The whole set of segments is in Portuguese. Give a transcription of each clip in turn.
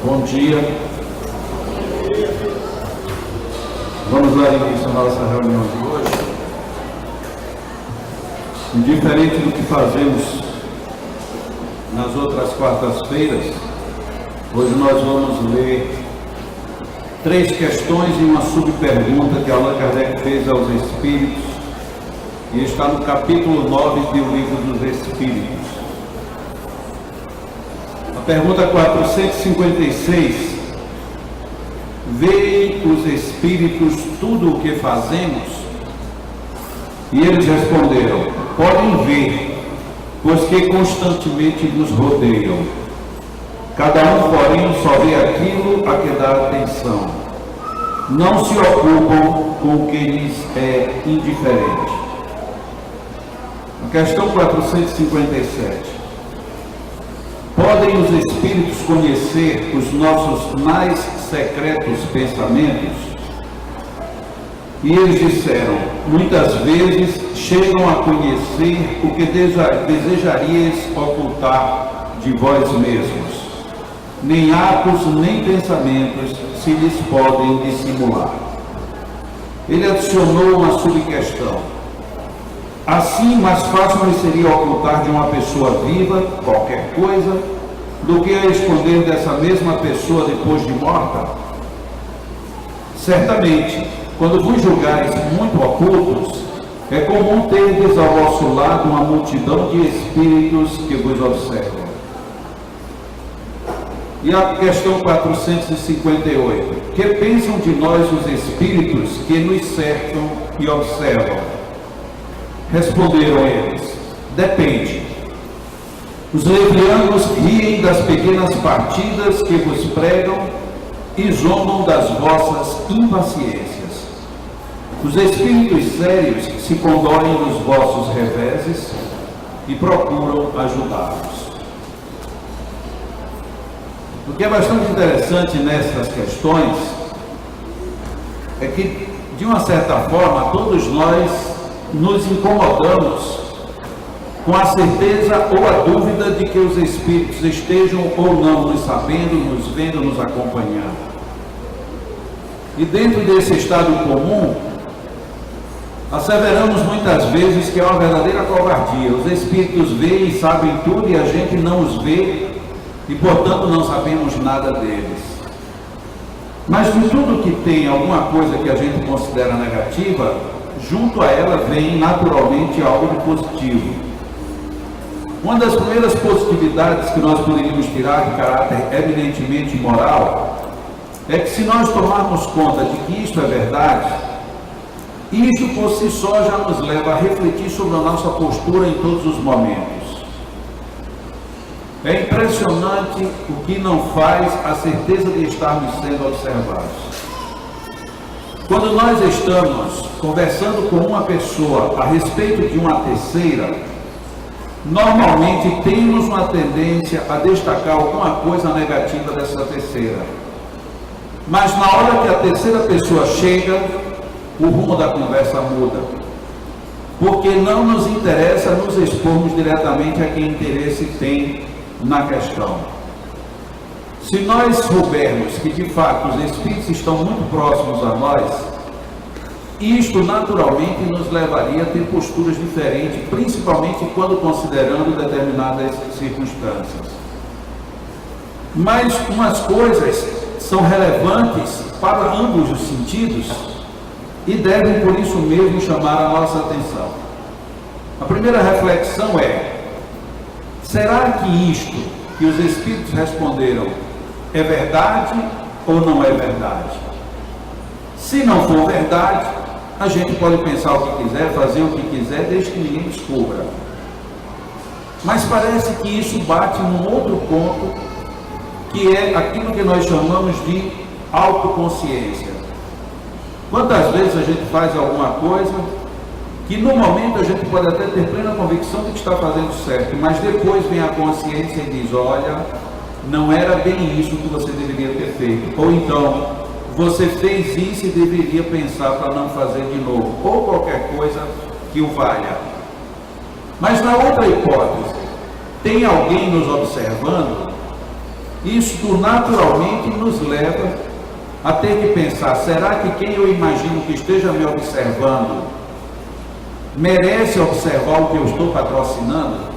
Bom dia. Vamos dar início à nossa reunião de hoje. Diferente do que fazemos nas outras quartas-feiras, hoje nós vamos ler 3 questões e uma subpergunta que Allan Kardec fez aos Espíritos, e está no capítulo 9 do Livro dos Espíritos. A pergunta 456: veem os Espíritos tudo o que fazemos? E eles responderam: podem ver, pois que constantemente nos rodeiam. Cada um, porém, só vê aquilo a que dá atenção. Não se ocupam com o que lhes é indiferente. A questão 457. Podem os Espíritos conhecer os nossos mais secretos pensamentos? E eles disseram: muitas vezes chegam a conhecer o que desejarias ocultar de vós mesmos. Nem atos nem pensamentos se lhes podem dissimular. Ele adicionou uma subquestão: assim, mais fácil me seria ocultar de uma pessoa viva qualquer coisa do que a esconder dessa mesma pessoa depois de morta? Certamente, quando vos julgares muito ocultos, é comum terdes ao vosso lado uma multidão de espíritos que vos observam. E a questão 458. Que pensam de nós os espíritos que nos cercam e observam? Responderam eles: depende. Os levianos riem das pequenas partidas que vos pregam e zombam das vossas impaciências. Os espíritos sérios se condoem nos vossos reveses e procuram ajudá-los. O que é bastante interessante nessas questões é que, de uma certa forma, todos nós nos incomodamos com a certeza ou a dúvida de que os Espíritos estejam ou não nos sabendo, nos vendo, nos acompanhando. E dentro desse estado comum, asseveramos muitas vezes que é uma verdadeira covardia. Os Espíritos veem e sabem tudo e a gente não os vê e, portanto, não sabemos nada deles. Mas de tudo que tem alguma coisa que a gente considera negativa, junto a ela vem naturalmente algo de positivo. Uma das primeiras positividades que nós poderíamos tirar de caráter eminentemente moral é que, se nós tomarmos conta de que isto é verdade, isso por si só já nos leva a refletir sobre a nossa postura em todos os momentos. É impressionante o que não faz a certeza de estarmos sendo observados. Quando nós estamos conversando com uma pessoa a respeito de uma terceira, normalmente temos uma tendência a destacar alguma coisa negativa dessa terceira. Mas na hora que a terceira pessoa chega, o rumo da conversa muda. Porque não nos interessa nos expormos diretamente a quem interesse tem na questão. Se nós soubermos que de fato os Espíritos estão muito próximos a nós, isto naturalmente nos levaria a ter posturas diferentes, principalmente quando considerando determinadas circunstâncias. Mas umas coisas são relevantes para ambos os sentidos e devem por isso mesmo chamar a nossa atenção. A primeira reflexão é: será que isto que os Espíritos responderam é verdade ou não é verdade? Se não for verdade, a gente pode pensar o que quiser, fazer o que quiser, desde que ninguém descubra. Mas parece que isso bate num outro ponto, que é aquilo que nós chamamos de autoconsciência. Quantas vezes a gente faz alguma coisa que no momento a gente pode até ter plena convicção de que está fazendo certo, mas depois vem a consciência e diz: olha, não era bem isso que você deveria ter feito, ou então você fez isso e deveria pensar para não fazer de novo, ou qualquer coisa que o valha. Mas na outra hipótese, tem alguém nos observando? Isto naturalmente nos leva a ter que pensar: será que quem eu imagino que esteja me observando merece observar o que eu estou patrocinando?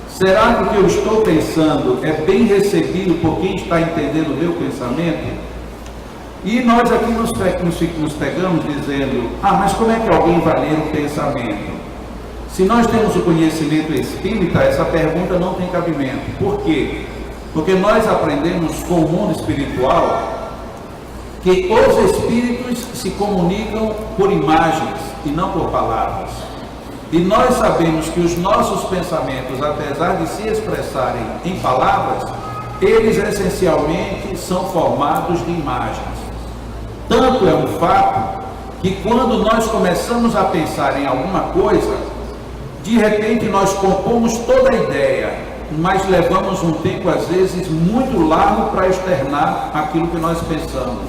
Será que o que eu estou pensando é bem recebido por quem está entendendo o meu pensamento? E nós aqui nos pegamos dizendo: mas como é que alguém vai ler o pensamento? Se nós temos o conhecimento espírita, essa pergunta não tem cabimento. Por quê? Porque nós aprendemos com o mundo espiritual que os espíritos se comunicam por imagens e não por palavras. E nós sabemos que os nossos pensamentos, apesar de se expressarem em palavras, eles essencialmente são formados de imagens. Tanto é um fato que quando nós começamos a pensar em alguma coisa, de repente nós compomos toda a ideia, mas levamos um tempo às vezes muito largo para externar aquilo que nós pensamos,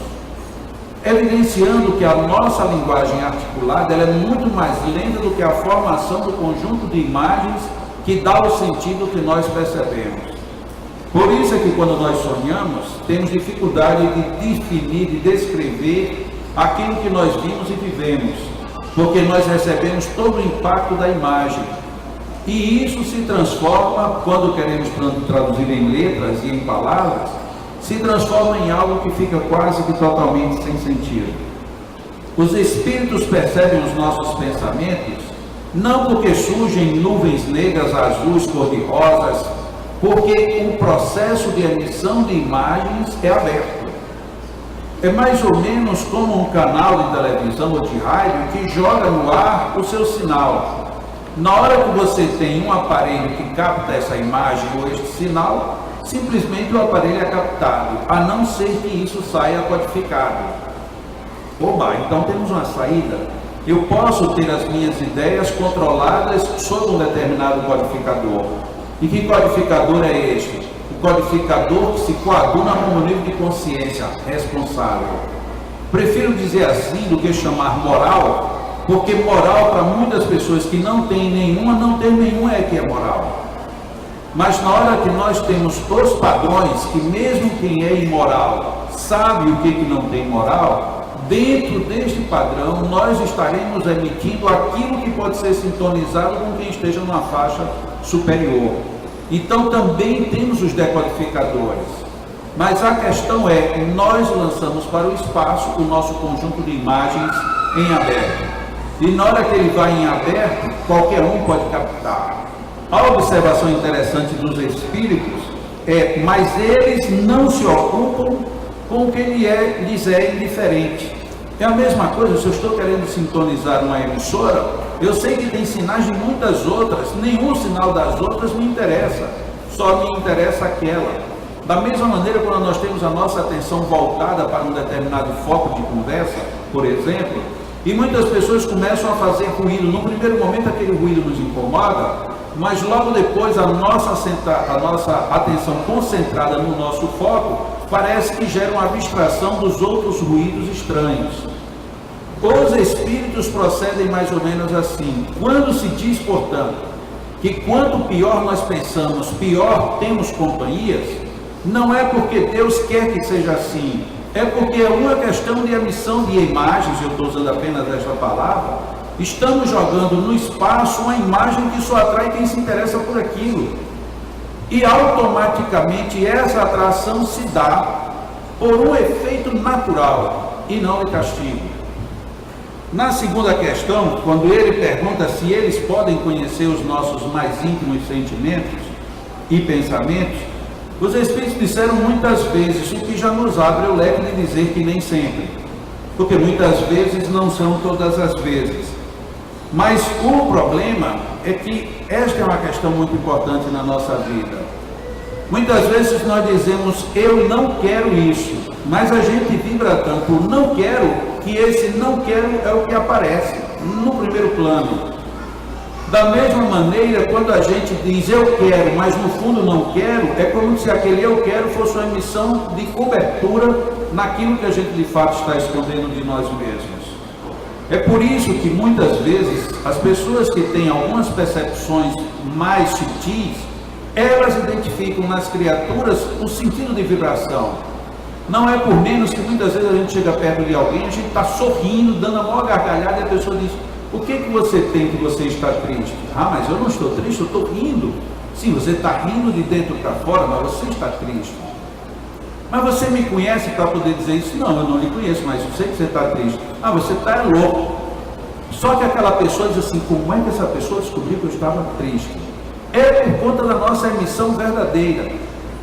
evidenciando que a nossa linguagem articulada ela é muito mais lenta do que a formação do conjunto de imagens que dá o sentido que nós percebemos. Por isso é que quando nós sonhamos, temos dificuldade de definir, de descrever aquilo que nós vimos e vivemos, porque nós recebemos todo o impacto da imagem. E isso se transforma, quando queremos traduzir em letras e em palavras, se transforma em algo que fica quase que totalmente sem sentido. Os espíritos percebem os nossos pensamentos, não porque surgem nuvens negras, azuis, cor-de-rosas, porque o processo de emissão de imagens é aberto. É mais ou menos como um canal de televisão ou de rádio que joga no ar o seu sinal. Na hora que você tem um aparelho que capta essa imagem ou este sinal, simplesmente o aparelho é captado, a não ser que isso saia codificado. Então temos uma saída. Eu posso ter as minhas ideias controladas sob um determinado codificador. E que codificador é este? O codificador que se coaduna no nível de consciência responsável. Prefiro dizer assim do que chamar moral, porque moral para muitas pessoas que não têm nenhuma, não ter nenhuma é que é moral. Mas na hora que nós temos os padrões, que mesmo quem é imoral sabe o que não tem moral, dentro deste padrão nós estaremos emitindo aquilo que pode ser sintonizado com quem esteja numa faixa superior. Então também temos os decodificadores. Mas a questão é, nós lançamos para o espaço o nosso conjunto de imagens em aberto. E na hora que ele vai em aberto, qualquer um pode captar. A observação interessante dos espíritos é: mas eles não se ocupam com o que lhes é indiferente. É a mesma coisa, se eu estou querendo sintonizar uma emissora, eu sei que tem sinais de muitas outras, nenhum sinal das outras me interessa, só me interessa aquela. Da mesma maneira, quando nós temos a nossa atenção voltada para um determinado foco de conversa, por exemplo, e muitas pessoas começam a fazer ruído. No primeiro momento aquele ruído nos incomoda, mas logo depois a nossa atenção concentrada no nosso foco parece que gera uma abstração dos outros ruídos estranhos. Os espíritos procedem mais ou menos assim. Quando se diz, portanto, que quanto pior nós pensamos, pior temos companhias, não é porque Deus quer que seja assim, é porque é uma questão de emissão de imagens. Eu estou usando apenas esta palavra. Estamos jogando no espaço uma imagem que só atrai quem se interessa por aquilo. E automaticamente essa atração se dá por um efeito natural e não de castigo. Na segunda questão, quando ele pergunta se eles podem conhecer os nossos mais íntimos sentimentos e pensamentos, os Espíritos disseram muitas vezes, o que já nos abre o leque de dizer que nem sempre, porque muitas vezes não são todas as vezes. Mas o problema é que esta é uma questão muito importante na nossa vida. Muitas vezes nós dizemos, eu não quero isso, mas a gente vibra tanto, não quero, que esse não quero é o que aparece no primeiro plano. Da mesma maneira, quando a gente diz eu quero, mas no fundo não quero, é como se aquele eu quero fosse uma emissão de cobertura naquilo que a gente de fato está escondendo de nós mesmos. É por isso que muitas vezes as pessoas que têm algumas percepções mais sutis Elas identificam nas criaturas o sentido de vibração. Não é por menos que muitas vezes a gente chega perto de alguém, a gente está sorrindo, dando a maior gargalhada, e a pessoa diz: o que você tem que você está triste? Ah, mas eu não estou triste, eu estou rindo. Sim, você está rindo de dentro para fora, mas você está triste. Mas você me conhece para poder dizer isso? Não, eu não lhe conheço, mas eu sei que você está triste. Ah, você está louco. Só que aquela pessoa diz assim: como é que essa pessoa descobriu que eu estava triste? É por conta da nossa emissão verdadeira.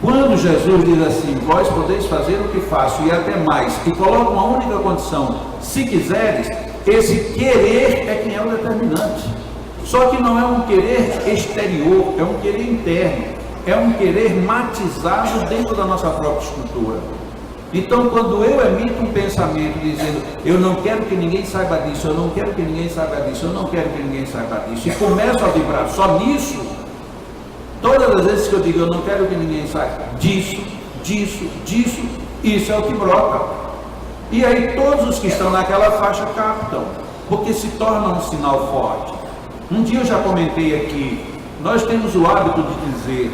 Quando Jesus diz assim: vós podeis fazer o que faço e até mais, e coloca uma única condição: se quiseres, esse querer é quem é o determinante. Só que não é um querer exterior, é um querer interno, é um querer matizado dentro da nossa própria estrutura. Então, quando eu emito um pensamento dizendo: eu não quero que ninguém saiba disso, eu não quero que ninguém saiba disso, eu não quero que ninguém saiba disso, e começo a vibrar só nisso, todas as vezes que eu digo: eu não quero que ninguém saiba disso, isso é o que brota. E aí todos os que estão naquela faixa captam, porque se torna um sinal forte. Um dia eu já comentei aqui, nós temos o hábito de dizer: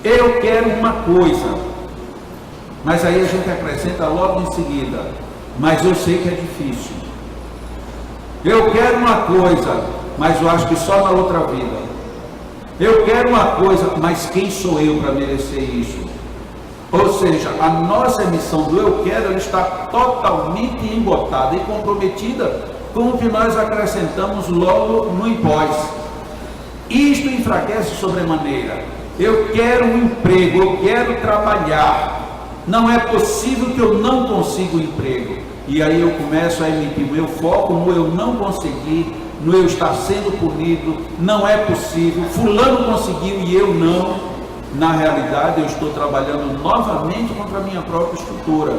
eu quero uma coisa, mas aí a gente acrescenta logo em seguida: mas eu sei que é difícil. Eu quero uma coisa, mas eu acho que só na outra vida. Eu quero uma coisa, mas quem sou eu para merecer isso? Ou seja, a nossa emissão do eu quero, ela está totalmente embotada e comprometida com o que nós acrescentamos logo no impós. Isto enfraquece sobremaneira. Eu quero um emprego, eu quero trabalhar. Não é possível que eu não consiga o emprego. E aí eu começo a emitir o meu foco no eu não conseguir, no eu estar sendo punido, não é possível, fulano conseguiu e eu não. Na realidade, eu estou trabalhando novamente contra a minha própria estrutura.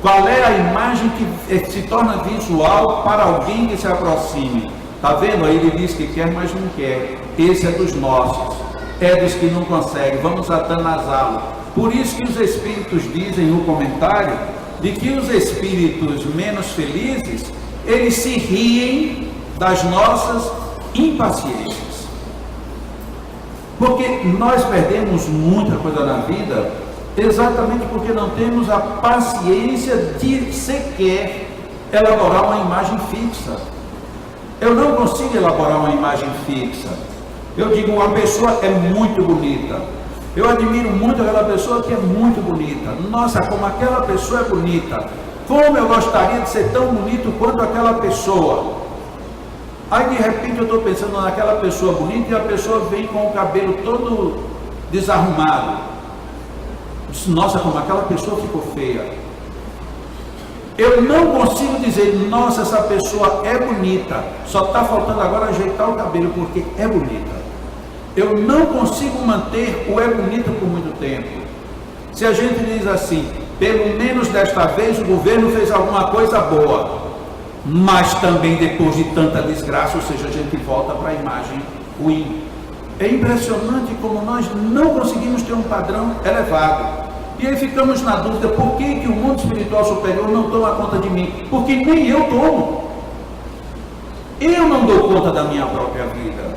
Qual é a imagem que se torna visual para alguém que se aproxime? Está vendo? Aí ele diz que quer, mas não quer. Esse é dos nossos, é dos que não conseguem. Vamos atanasá-lo. Por isso que os espíritos dizem no comentário de que os espíritos menos felizes, eles se riem das nossas impaciências. Porque nós perdemos muita coisa na vida exatamente porque não temos a paciência de sequer elaborar uma imagem fixa. Eu não consigo elaborar uma imagem fixa. Eu digo: uma pessoa é muito bonita. Eu admiro muito aquela pessoa que é muito bonita. Nossa, como aquela pessoa é bonita. Como eu gostaria de ser tão bonito quanto aquela pessoa. Aí de repente eu estou pensando naquela pessoa bonita e a pessoa vem com o cabelo todo desarrumado. Nossa, como aquela pessoa ficou feia. Eu não consigo dizer: nossa, essa pessoa é bonita, só está faltando agora ajeitar o cabelo porque é bonita. Eu não consigo manter o é bonito por muito tempo. Se a gente diz assim: pelo menos desta vez o governo fez alguma coisa boa, mas também depois de tanta desgraça, ou seja, a gente volta para a imagem ruim. É impressionante como nós não conseguimos ter um padrão elevado. E aí ficamos na dúvida: por que o mundo espiritual superior não toma conta de mim? Porque nem eu tomo. Eu não dou conta da minha própria vida.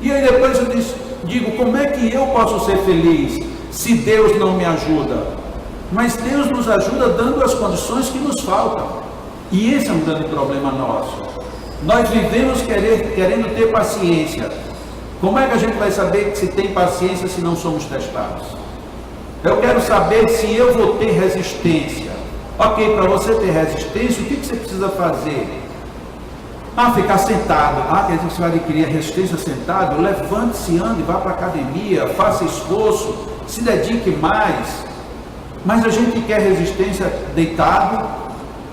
E aí depois eu digo: como é que eu posso ser feliz se Deus não me ajuda? Mas Deus nos ajuda dando as condições que nos faltam. E esse é um grande problema nosso. Nós vivemos querendo ter paciência. Como é que a gente vai saber se tem paciência se não somos testados? Eu quero saber se eu vou ter resistência. Ok, para você ter resistência, o que você precisa fazer? Ficar sentado. Quer dizer que você vai adquirir a resistência sentado? Levante-se, ande, vá para a academia, faça esforço, se dedique mais. Mas a gente quer resistência deitado,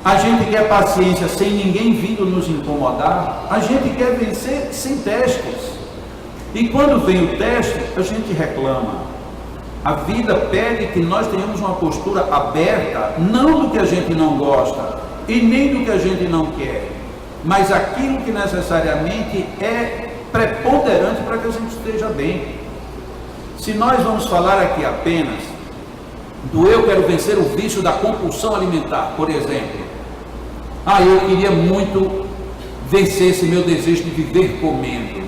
a gente quer paciência sem ninguém vindo nos incomodar, a gente quer vencer sem testes. E quando vem o teste, a gente reclama. A vida pede que nós tenhamos uma postura aberta, não do que a gente não gosta e nem do que a gente não quer, mas aquilo que necessariamente é preponderante para que a gente esteja bem. Se nós vamos falar aqui apenas do eu quero vencer o vício da compulsão alimentar, por exemplo. Eu queria muito vencer esse meu desejo de viver comendo.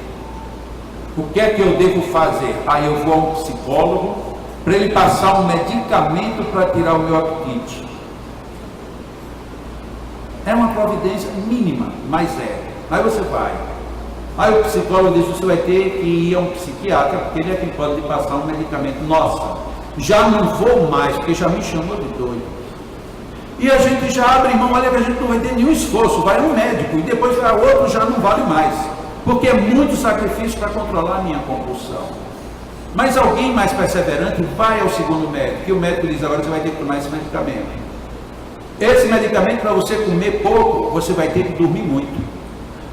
O que é que eu devo fazer? Aí eu vou a um psicólogo para ele passar um medicamento para tirar o meu apetite. É uma providência mínima, mas é. Aí você vai. Aí o psicólogo diz: você vai ter que ir a um psiquiatra, porque ele é quem pode lhe passar um medicamento. Nossa, já não vou mais, porque já me chamou de doido. E a gente já abre mão, olha que a gente não vai ter nenhum esforço, vai um médico, e depois vai outro, já não vale mais. Porque é muito sacrifício para controlar a minha compulsão. Mas alguém mais perseverante vai ao segundo médico, e o médico diz: agora você vai ter que tomar esse medicamento. Esse medicamento, para você comer pouco, você vai ter que dormir muito.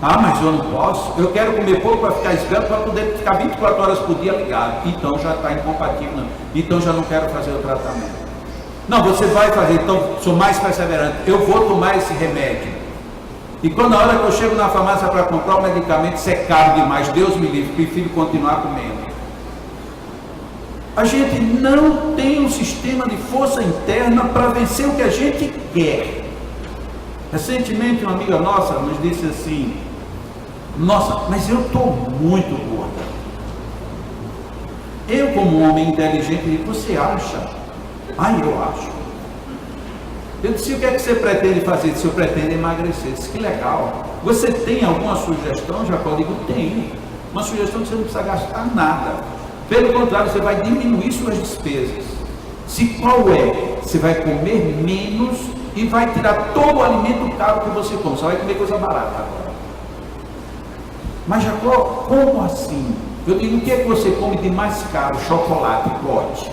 Ah, mas eu não posso, eu quero comer pouco para ficar esbelto, para poder ficar 24 horas por dia ligado. Então já está incompatível, não. Então já não quero fazer o tratamento. Não, você vai fazer, então sou mais perseverante, eu vou tomar esse remédio. E quando a hora que eu chego na farmácia para comprar o medicamento, isso é caro demais, Deus me livre, prefiro continuar comendo. A gente não tem um sistema de força interna para vencer o que a gente quer. Recentemente uma amiga nossa nos disse assim: nossa, mas eu estou muito gorda. Eu, como homem inteligente, digo: você acha? Ah, eu acho. Eu disse: o que é que você pretende fazer? Se eu pretendo emagrecer. Disse: que legal. Você tem alguma sugestão, Jacó? Eu digo: tenho. Uma sugestão que você não precisa gastar nada. Pelo contrário, você vai diminuir suas despesas. Se qual é? Você vai comer menos e vai tirar todo o alimento caro que você come. Você vai comer coisa barata agora. Mas Jacó, como assim? Eu digo: o que é que você come de mais caro? Chocolate, pode.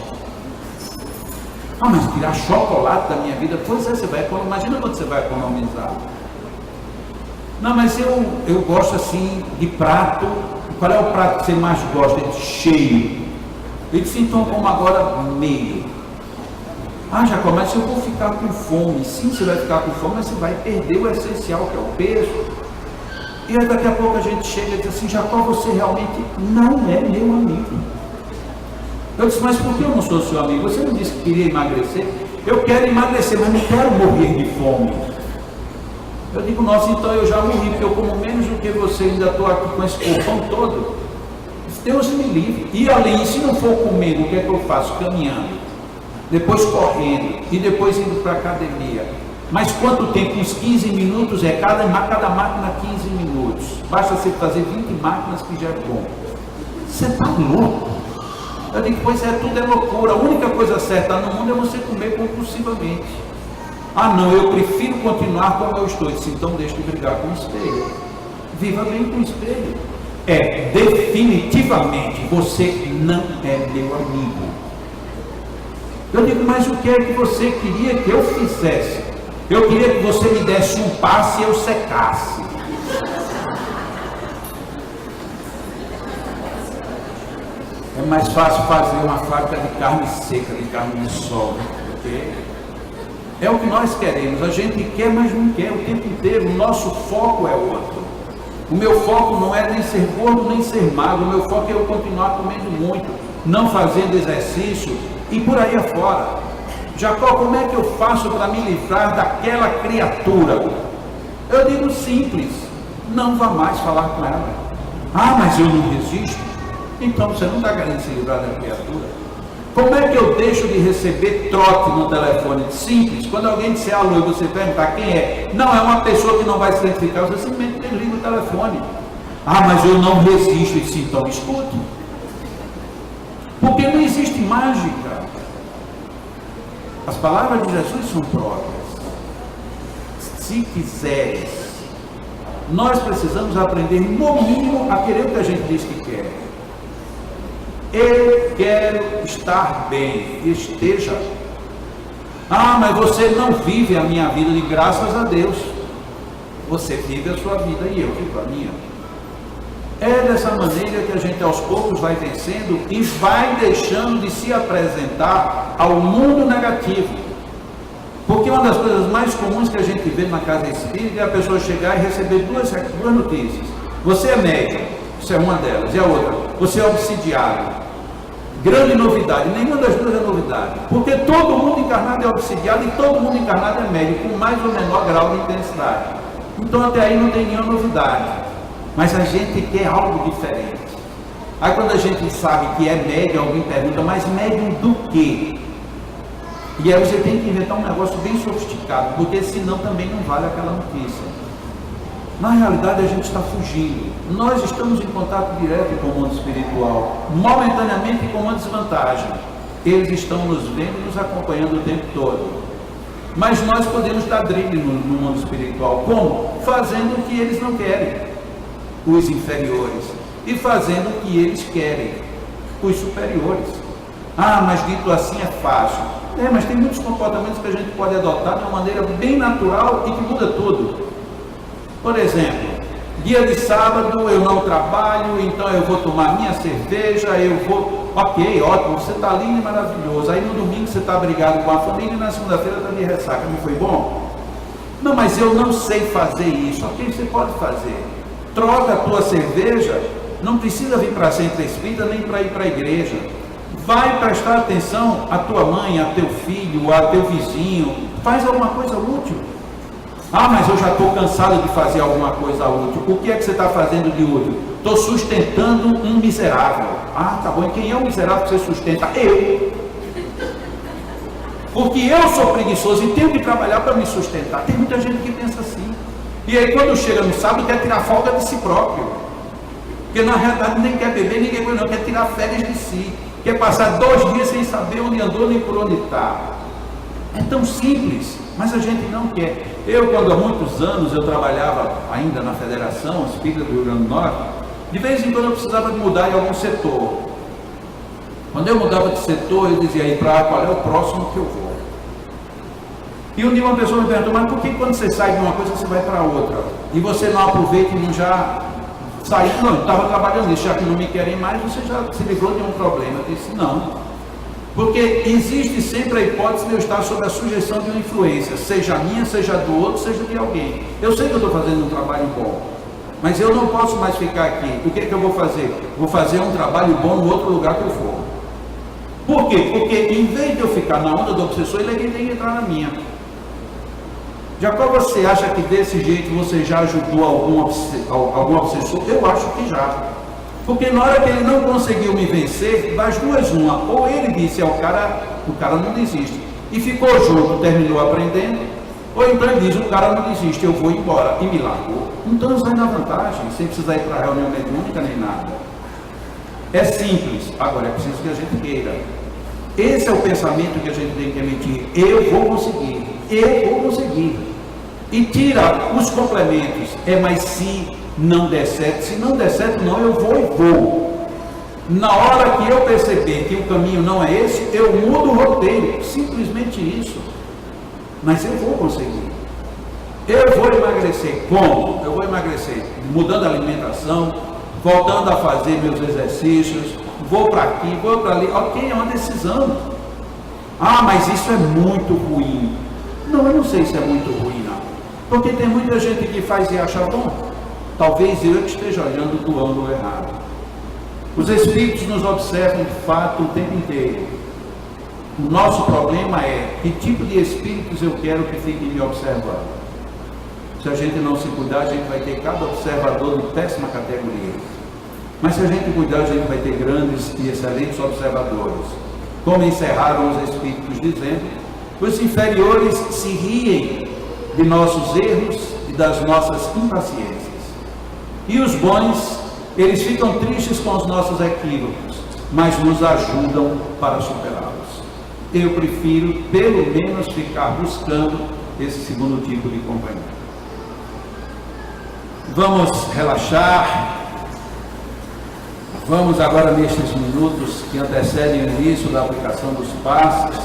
Ah, mas tirar chocolate da minha vida? Pois é, você vai economizar. Imagina quanto você vai economizar. Não, mas eu gosto assim de prato. Qual é o prato que você mais gosta? Ele disse: cheio. Ele disse: então como agora meio. Ah, Jacó, mas eu vou ficar com fome. Sim, você vai ficar com fome, mas você vai perder o essencial, que é o peso. E aí daqui a pouco a gente chega e diz assim: Jacó, você realmente não é meu amigo. Eu disse: mas por que eu não sou seu amigo? Você não disse que queria emagrecer? Eu quero emagrecer, mas não quero morrer de fome. Eu digo: nossa, então eu já morri, porque eu como menos do que você, ainda estou aqui com esse corpão todo. Deus me livre. E além, se não for comigo, o que é que eu faço? Caminhando, depois correndo, e depois indo para a academia. Mas quanto tempo? Uns 15 minutos é cada máquina 15 minutos. Basta você fazer 20 máquinas que já é bom. Você está louco? Eu digo: pois é, tudo é loucura. A única coisa certa no mundo é você comer compulsivamente. Ah, não, eu prefiro continuar como eu estou. Eu disse: então deixe de brigar com o espelho. Viva bem com o espelho. É, definitivamente, você não é meu amigo. Eu digo: mas o que é que você queria que eu fizesse? Eu queria que você me desse um passe e eu secasse. É mais fácil fazer uma fábrica de carne seca, de carne de sol, porque é o que nós queremos. A gente quer, mas não quer o tempo inteiro. O nosso foco é outro. O meu foco não é nem ser gordo, nem ser magro. O meu foco é eu continuar comendo muito, não fazendo exercício e por aí afora. Jacó, como é que eu faço para me livrar daquela criatura? Eu digo: simples, não vá mais falar com ela. Ah, mas eu não resisto. Então você não está querendo se livrar da criatura. Como é que eu deixo de receber trote no telefone? Simples, quando alguém disser alô e você perguntar quem é, não é uma pessoa que não vai se identificar, você simplesmente desliga o telefone. Ah, mas eu não resisto. E sim, então escute. Porque não existe mágica. As palavras de Jesus são próprias. Se quiseres, nós precisamos aprender, no mínimo, a querer o que a gente diz que quer. Eu quero estar bem, esteja. Ah, mas você não vive a minha vida. De graças a Deus. Você vive a sua vida e eu vivo a minha. É dessa maneira que a gente aos poucos vai vencendo e vai deixando de se apresentar ao mundo negativo. Porque uma das coisas mais comuns que a gente vê na casa espírita é a pessoa chegar e receber duas notícias. Você é médium, isso é uma delas. E a outra, você é obsidiado. Grande novidade, nenhuma das duas é novidade. Porque todo mundo encarnado é obsidiado e todo mundo encarnado é médium, com mais ou menor grau de intensidade. Então até aí não tem nenhuma novidade. Mas a gente quer algo diferente. Aí quando a gente sabe que é médium, alguém pergunta, mas médium do quê? E aí você tem que inventar um negócio bem sofisticado, porque senão também não vale aquela notícia. Na realidade a gente está fugindo. Nós estamos em contato direto com o mundo espiritual, momentaneamente com uma desvantagem. Eles estão nos vendo e nos acompanhando o tempo todo. Mas nós podemos dar drible no mundo espiritual. Como? Fazendo o que eles não querem, os inferiores, e fazendo o que eles querem, os superiores. Ah, mas dito assim é fácil. Mas tem muitos comportamentos que a gente pode adotar de uma maneira bem natural e que muda tudo. Por exemplo, dia de sábado eu não trabalho, então eu vou tomar minha cerveja, eu vou... Ok, ótimo, você está lindo e maravilhoso. Aí no domingo você está brigado com a família e na segunda-feira está de ressaca. Não foi bom? Não, mas eu não sei fazer isso. Ok, você pode fazer. Troca a tua cerveja, não precisa vir para a Centro Espírita nem para ir para a igreja. Vai prestar atenção à tua mãe, a teu filho, a teu vizinho. Faz alguma coisa útil. Ah, mas eu já estou cansado de fazer alguma coisa útil. O que é que você está fazendo de útil? Estou sustentando um miserável. Ah, tá bom. E quem é o miserável que você sustenta? Eu. Porque eu sou preguiçoso e tenho que trabalhar para me sustentar. Tem muita gente que pensa assim. E aí quando chega no sábado quer tirar folga de si próprio. Porque na realidade nem quer beber, ninguém não quer tirar férias de si. Quer passar 2 dias sem saber onde andou nem por onde está. É tão simples, mas a gente não quer. Eu, quando há muitos anos eu trabalhava ainda na Federação Espírita do Rio Grande do Norte, de vez em quando eu precisava de mudar em algum setor. Quando eu mudava de setor, eu dizia aí para qual é o próximo que eu vou. E um dia uma pessoa me perguntou, mas por que quando você sai de uma coisa você vai para outra? E você não aproveita e não já saiu? Não, eu estava trabalhando nisso, já que não me querem mais, você já se livrou de um problema. Eu disse, não. Porque existe sempre a hipótese de eu estar sob a sujeição de uma influência, seja minha, seja do outro, seja de alguém. Eu sei que eu estou fazendo um trabalho bom, mas eu não posso mais ficar aqui. O que é que eu vou fazer? Vou fazer um trabalho bom no outro lugar que eu for. Por quê? Porque em vez de eu ficar na onda do obsessor, ele é quem tem que entrar na minha. Já qual você acha que desse jeito você já ajudou algum obsessor? Eu acho que já. Porque na hora que ele não conseguiu me vencer, das duas uma, ou ele disse ao cara, o cara não desiste, e ficou junto, terminou aprendendo, ou então ele diz, o cara não desiste, eu vou embora, e me largou. Então sai na vantagem, sem precisar ir para a reunião mediúnica nem nada. É simples, agora é preciso que a gente queira. Esse é o pensamento que a gente tem que emitir, eu vou conseguir, e tira os complementos, mas se não der certo, se não der certo não, eu vou. Na hora que eu perceber que o caminho não é esse, eu mudo o roteiro, simplesmente isso. Mas eu vou conseguir. Eu vou emagrecer. Como? Eu vou emagrecer mudando a alimentação, voltando a fazer meus exercícios, vou para aqui, vou para ali. Ok, é uma decisão. Ah, mas isso é muito ruim. Não, eu não sei se é muito ruim, não. Porque tem muita gente que faz e acha bom. Talvez eu que esteja olhando do ângulo errado. Os espíritos nos observam de fato o tempo inteiro. O nosso problema é que tipo de espíritos eu quero que fiquem me observando. Se a gente não se cuidar, a gente vai ter cada observador de péssima categoria. Mas se a gente cuidar, a gente vai ter grandes e excelentes observadores. Como encerraram os espíritos dizendo, os inferiores se riem de nossos erros e das nossas impaciências. E os bons, eles ficam tristes com os nossos equívocos, mas nos ajudam para superá-los. Eu prefiro, pelo menos, ficar buscando esse segundo tipo de companhia. Vamos relaxar. Vamos agora, nestes minutos que antecedem o início da aplicação dos passos,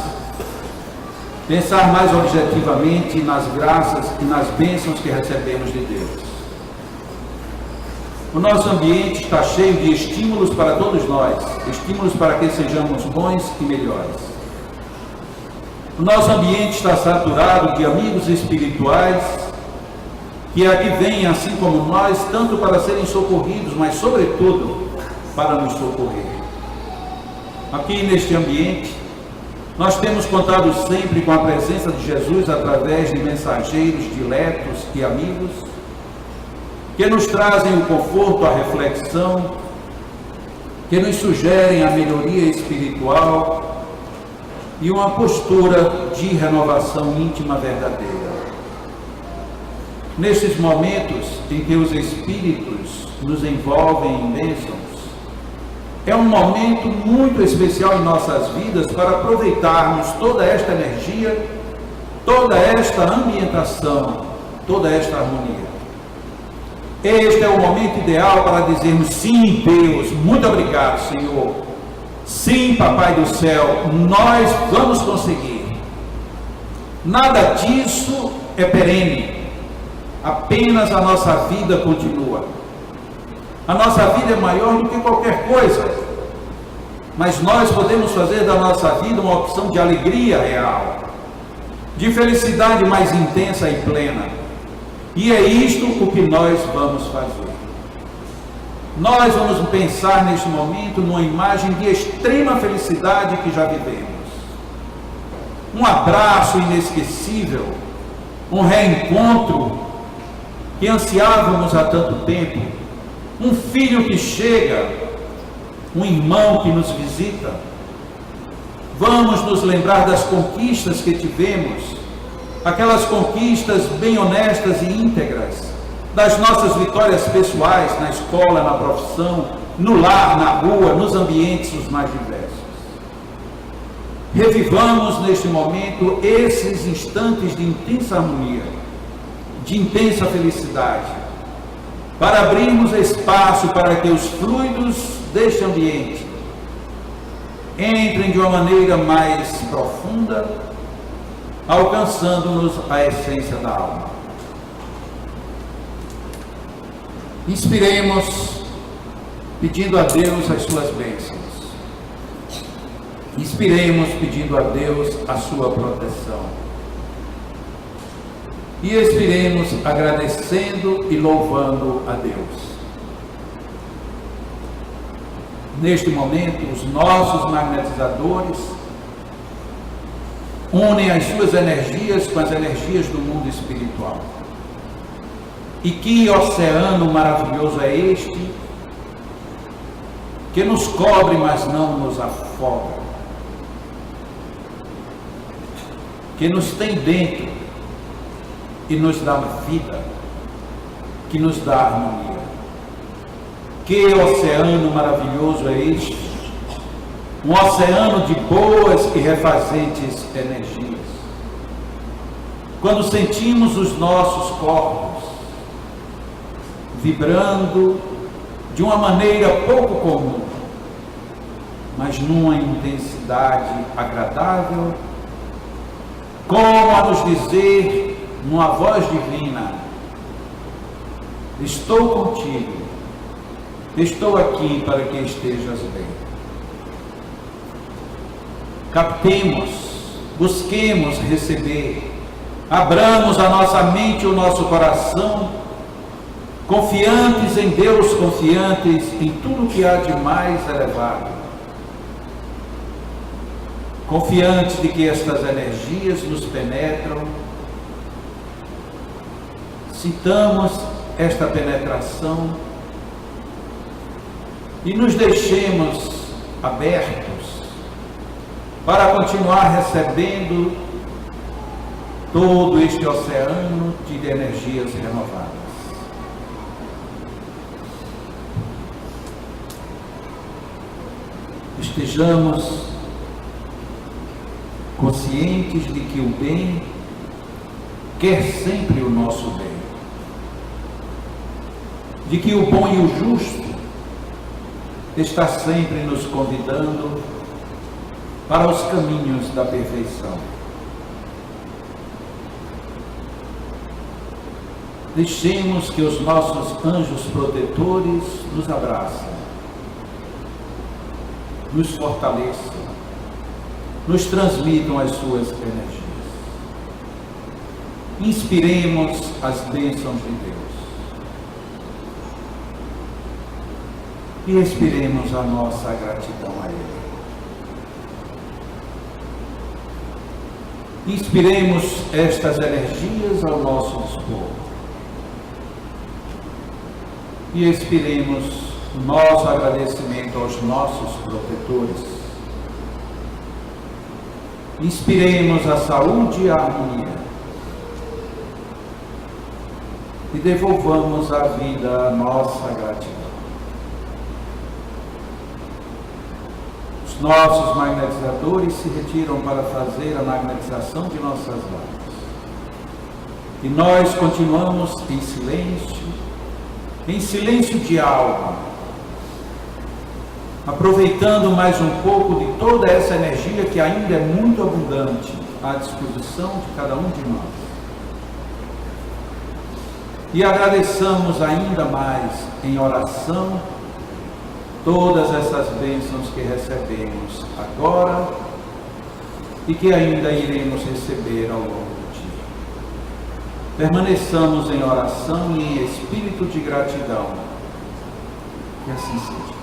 pensar mais objetivamente nas graças e nas bênçãos que recebemos de Deus. O nosso ambiente está cheio de estímulos para todos nós, estímulos para que sejamos bons e melhores. O nosso ambiente está saturado de amigos espirituais que aqui vêm, assim como nós, tanto para serem socorridos, mas sobretudo para nos socorrer. Aqui neste ambiente, nós temos contado sempre com a presença de Jesus através de mensageiros diletos e amigos, que nos trazem o conforto, a reflexão, que nos sugerem a melhoria espiritual e uma postura de renovação íntima verdadeira. Nesses momentos em que os Espíritos nos envolvem em bênçãos, é um momento muito especial em nossas vidas para aproveitarmos toda esta energia, toda esta ambientação, toda esta harmonia. Este é o momento ideal para dizermos: sim, Deus, muito obrigado, Senhor. Sim, Papai do Céu, nós vamos conseguir. Nada disso é perene, apenas a nossa vida continua. A nossa vida é maior do que qualquer coisa, mas nós podemos fazer da nossa vida uma opção de alegria real, de felicidade mais intensa e plena. E é isto o que nós vamos fazer. Nós vamos pensar neste momento numa imagem de extrema felicidade que já vivemos. Um abraço inesquecível, um reencontro que ansiávamos há tanto tempo, um filho que chega, um irmão que nos visita. Vamos nos lembrar das conquistas que tivemos, aquelas conquistas bem honestas e íntegras, das nossas vitórias pessoais na escola, na profissão, no lar, na rua, nos ambientes os mais diversos. Revivamos neste momento esses instantes de intensa harmonia, de intensa felicidade, para abrirmos espaço para que os fluidos deste ambiente entrem de uma maneira mais profunda, alcançando-nos a essência da alma. Inspiremos pedindo a Deus as suas bênçãos. Inspiremos pedindo a Deus a sua proteção. E expiremos agradecendo e louvando a Deus. Neste momento, os nossos magnetizadores unem as suas energias com as energias do mundo espiritual. E que oceano maravilhoso é este, que nos cobre, mas não nos afoga, que nos tem dentro e nos dá vida, que nos dá harmonia. Que oceano maravilhoso é este, um oceano de boas e refazentes energias. Quando sentimos os nossos corpos vibrando de uma maneira pouco comum, mas numa intensidade agradável, como a nos dizer numa voz divina: estou contigo, estou aqui para que estejas bem. Captemos, busquemos receber, abramos a nossa mente e o nosso coração, confiantes em Deus, confiantes em tudo que há de mais elevado, confiantes de que estas energias nos penetram. Sintamos esta penetração e nos deixemos abertos para continuar recebendo todo este oceano de energias renovadas. Estejamos conscientes de que o bem quer sempre o nosso bem, de que o bom e o justo está sempre nos convidando para os caminhos da perfeição. Deixemos que os nossos anjos protetores nos abracem, nos fortaleçam, nos transmitam as suas energias. Inspiremos as bênçãos de Deus e expiremos a nossa gratidão a Ele. Inspiremos estas energias ao nosso dispor e expiremos o nosso agradecimento aos nossos protetores. Inspiremos a saúde e a harmonia e devolvamos à vida a nossa gratidão. Os nossos magnetizadores se retiram para fazer a magnetização de nossas vidas. E nós continuamos em silêncio de alma, aproveitando mais um pouco de toda essa energia que ainda é muito abundante à disposição de cada um de nós. E agradeçamos ainda mais em oração todas essas bênçãos que recebemos agora e que ainda iremos receber ao longo do dia. Permaneçamos em oração e em espírito de gratidão. Que assim seja.